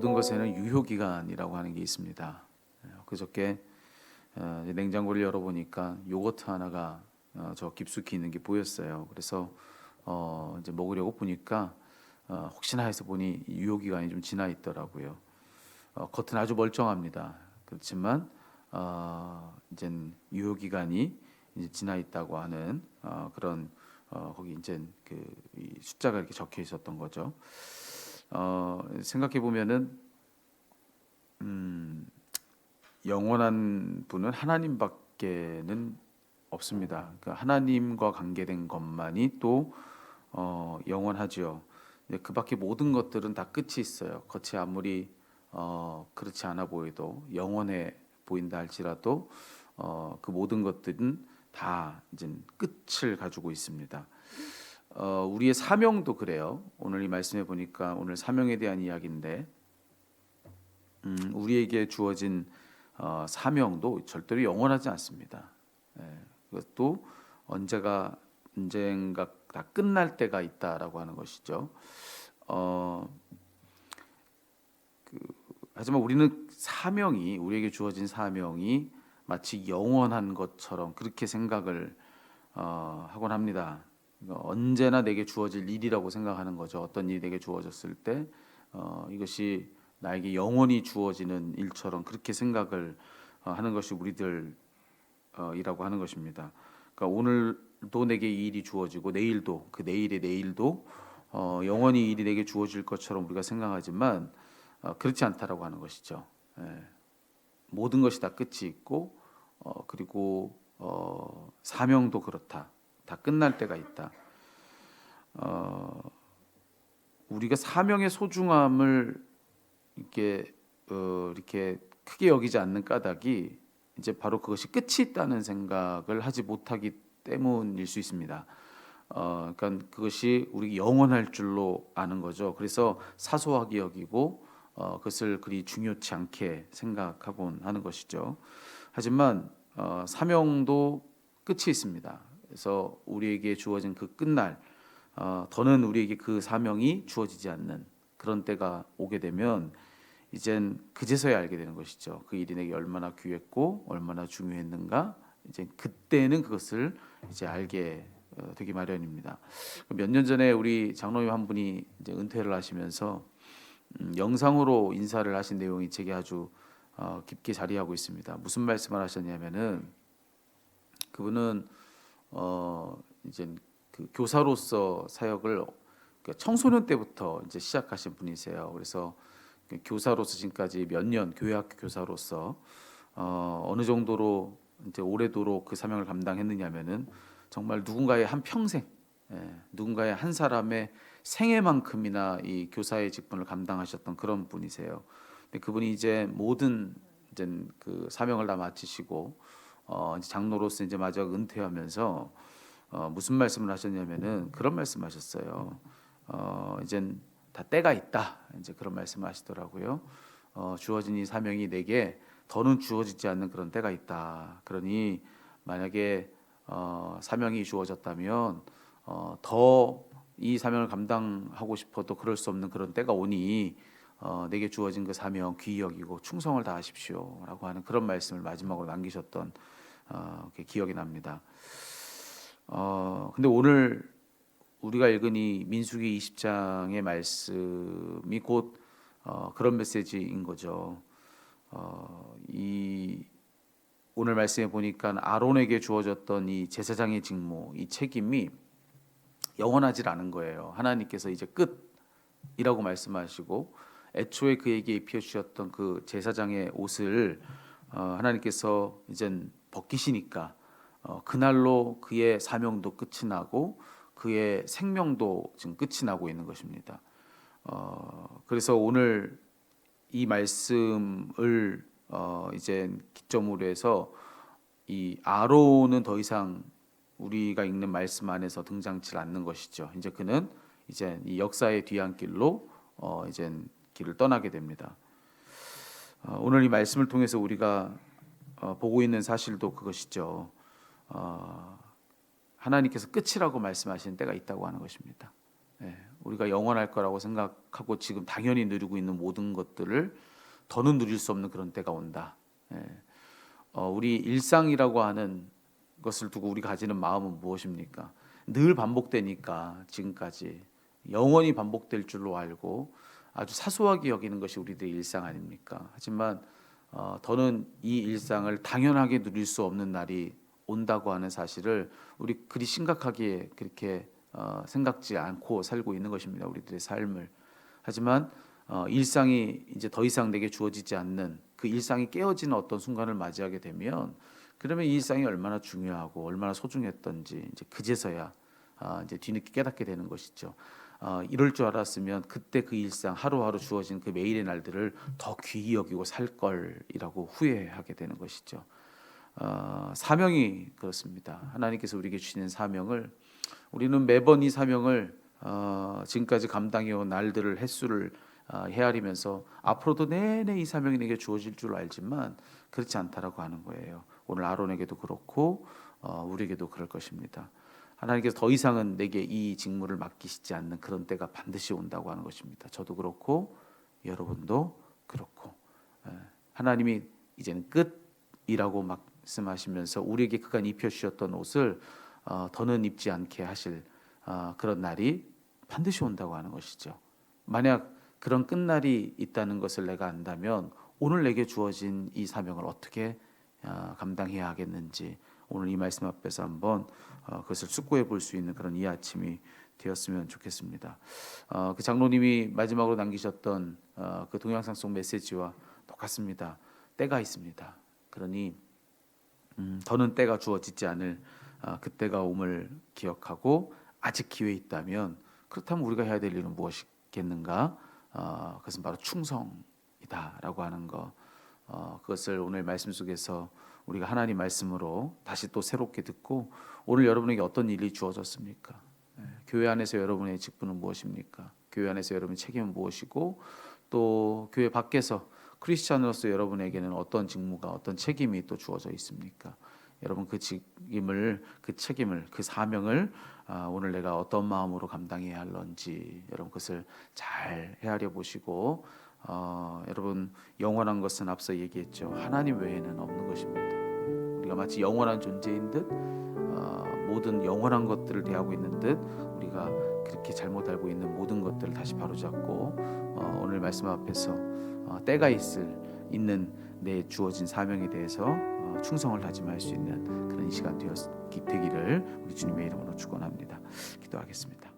모든 것에는 유효 기간이라고 하는 게 있습니다. 그저께 냉장고를 열어보니까 요거트 하나가 저 깊숙이 있는 게 보였어요. 그래서 이제 먹으려고 보니까 혹시나 해서 보니 유효 기간이 좀 지나 있더라고요. 겉은 아주 멀쩡합니다. 그렇지만 이제 유효 기간이 이제 지나 있다고 하는 그런 거기 이제 이 숫자가 이렇게 적혀 있었던 거죠. 생각해 보면은 영원한 분은 하나님밖에는 없습니다. 그러니까 하나님과 관계된 것만이 또 영원하지요. 그밖에 모든 것들은 다 끝이 있어요. 겉이 아무리 그렇지 않아 보여도 영원해 보인다 할지라도 그 모든 것들은 다 이제 끝을 가지고 있습니다. 우리의 사명도 그래요. 오늘 이 말씀해 보니까 오늘 사명에 대한 이야기인데 우리에게 주어진 사명도 절대로 영원하지 않습니다. 그것도 언젠가 다 끝날 때가 있다라고 하는 것이죠. 하지만 우리는 우리에게 주어진 사명이 마치 영원한 것처럼 그렇게 생각을 하곤 합니다. 언제나 내게 주어질 일이라고 생각하는 거죠. 어떤 일이 내게 주어졌을 때 이것이 나에게 영원히 주어지는 일처럼 그렇게 생각을 하는 것이 우리들이라고 하는 것입니다. 그러니까 오늘도 내게 이 일이 주어지고 내일도 그 내일의 내일도 영원히 일이 내게 주어질 것처럼 우리가 생각하지만 그렇지 않다라고 하는 것이죠. 모든 것이 다 끝이 있고 그리고 사명도 그렇다. 다 끝날 때가 있다. 우리가 사명의 소중함을 이렇게 크게 여기지 않는 까닭이 이제 바로 그것이 끝이 있다는 생각을 하지 못하기 때문일 수 있습니다. 그러니까 그것이 우리 영원할 줄로 아는 거죠. 그래서 사소하게 여기고 그것을 그리 중요치 않게 생각하곤 하는 것이죠. 하지만 사명도 끝이 있습니다. 그래서 우리에게 주어진 그 끝날 더는 우리에게 그 사명이 주어지지 않는 그런 때가 오게 되면 이젠 그제서야 알게 되는 것이죠. 그 일이 내게 얼마나 귀했고 얼마나 중요했는가. 이제 그때는 그것을 이제 알게 되기 마련입니다. 몇 년 전에 우리 장로님 한 분이 이제 은퇴를 하시면서 영상으로 인사를 하신 내용이 제게 아주 깊게 자리하고 있습니다. 무슨 말씀을 하셨냐면은 그분은 이제 그 교사로서 사역을 청소년 때부터 이제 시작하신 분이세요. 그래서 교사로서 지금까지 몇 년 교회학교 교사로서 어느 정도로 이제 오래도록 그 사명을 감당했느냐면은 정말 누군가의 한 평생, 누군가의 한 사람의 생애만큼이나 이 교사의 직분을 감당하셨던 그런 분이세요. 근데 그분이 이제 모든 이제 그 사명을 다 마치시고 이제 장로로서 이제 마저 은퇴하면서 무슨 말씀을 하셨냐면은 그런 말씀하셨어요. 이젠 다 때가 있다. 이제 그런 말씀을 하시더라고요. 주어진 이 사명이 내게 더는 주어지지 않는 그런 때가 있다. 그러니 만약에 사명이 주어졌다면 더 이 사명을 감당하고 싶어도 그럴 수 없는 그런 때가 오니 내게 주어진 그 사명 귀히 여기고 충성을 다하십시오라고 하는 그런 말씀을 마지막으로 남기셨던 기억이 납니다. 근데 오늘 우리가 읽은 이 민수기 20장의 말씀이 곧 그런 메시지인 거죠. 이 오늘 말씀에 보니까 아론에게 주어졌던 이 제사장의 직무, 이 책임이 영원하지 않은 거예요. 하나님께서 이제 끝이라고 말씀하시고 애초에 그에게 입혀주셨던 그 제사장의 옷을 하나님께서 이젠 벗기시니까 그날로 그의 사명도 끝이 나고 그의 생명도 지금 끝이 나고 있는 것입니다. 그래서 오늘 이 말씀을 이제 기점으로 해서 이 아론은 더 이상 우리가 읽는 말씀 안에서 등장치 않는 것이죠. 이제 그는 이제 이 역사의 뒤안길로 이제 길을 떠나게 됩니다. 오늘 이 말씀을 통해서 우리가 보고 있는 사실도 그것이죠. 하나님께서 끝이라고 말씀하시는 때가 있다고 하는 것입니다. 우리가 영원할 거라고 생각하고 지금 당연히 누리고 있는 모든 것들을 더는 누릴 수 없는 그런 때가 온다. 예. 우리 일상이라고 하는 것을 두고 우리가 가지는 마음은 무엇입니까? 늘 반복되니까 지금까지 영원히 반복될 줄로 알고 아주 사소하게 여기는 것이 우리들의 일상 아닙니까? 하지만 더는 이 일상을 당연하게 누릴 수 없는 날이 온다고 하는 사실을 우리 그리 심각하게 그렇게 생각지 않고 살고 있는 것입니다. 우리들의 삶을. 하지만 일상이 이제 더 이상 내게 주어지지 않는 그 일상이 깨어지는 어떤 순간을 맞이하게 되면 그러면 이 일상이 얼마나 중요하고 얼마나 소중했던지 이제 그제서야 이제 뒤늦게 깨닫게 되는 것이죠. 이럴 줄 알았으면 그때 그 일상 하루하루 주어진 그 매일의 날들을 더 귀히 여기고 살 걸이라고 후회하게 되는 것이죠. 사명이 그렇습니다. 하나님께서 우리에게 주시는 사명을 우리는 매번 이 사명을 지금까지 감당해온 날들을 횟수를 헤아리면서 앞으로도 내내 이 사명이 내게 주어질 줄 알지만 그렇지 않다라고 하는 거예요. 오늘 아론에게도 그렇고 우리에게도 그럴 것입니다. 하나님께서 더 이상은 내게 이 직무를 맡기시지 않는 그런 때가 반드시 온다고 하는 것입니다. 저도 그렇고 여러분도 그렇고 하나님이 이제는 끝이라고 말씀하시면서 우리에게 그간 입혀주셨던 옷을 더는 입지 않게 하실 그런 날이 반드시 온다고 하는 것이죠. 만약 그런 끝날이 있다는 것을 내가 안다면 오늘 내게 주어진 이 사명을 어떻게 감당해야 하겠는지 오늘 이 말씀 앞에서 한번 그것을 숙고해 볼 수 있는 그런 이 아침이 되었으면 좋겠습니다. 그 장로님이 마지막으로 남기셨던 그 동영상 속 메시지와 똑같습니다. 때가 있습니다. 그러니 더는 때가 주어지지 않을 그때가 옴을 기억하고 아직 기회 있다면 그렇다면 우리가 해야 될 일은 무엇이겠는가? 그것은 바로 충성이다라고 하는 것. 그것을 오늘 말씀 속에서 우리가 하나님 말씀으로 다시 또 새롭게 듣고 오늘 여러분에게 어떤 일이 주어졌습니까? 교회 안에서 여러분의 직분은 무엇입니까? 교회 안에서 여러분의 책임은 무엇이고 또 교회 밖에서 크리스찬으로서 여러분에게는 어떤 직무가 어떤 책임이 또 주어져 있습니까? 여러분 그 책임을 그 사명을 오늘 내가 어떤 마음으로 감당해야 할런지 여러분 그것을 잘 헤아려 보시고 여러분 영원한 것은 앞서 얘기했죠. 하나님 외에는 없는 것입니다. 우리가 마치 영원한 존재인 듯 모든 영원한 것들을 대하고 있는 듯 우리가 그렇게 잘못 알고 있는 모든 것들을 다시 바로잡고 오늘 말씀 앞에서 때가 있는 내 주어진 사명에 대해서 충성을 다짐할 수 있는 그런 시간 되기를 우리 주님의 이름으로 축원합니다. 기도하겠습니다.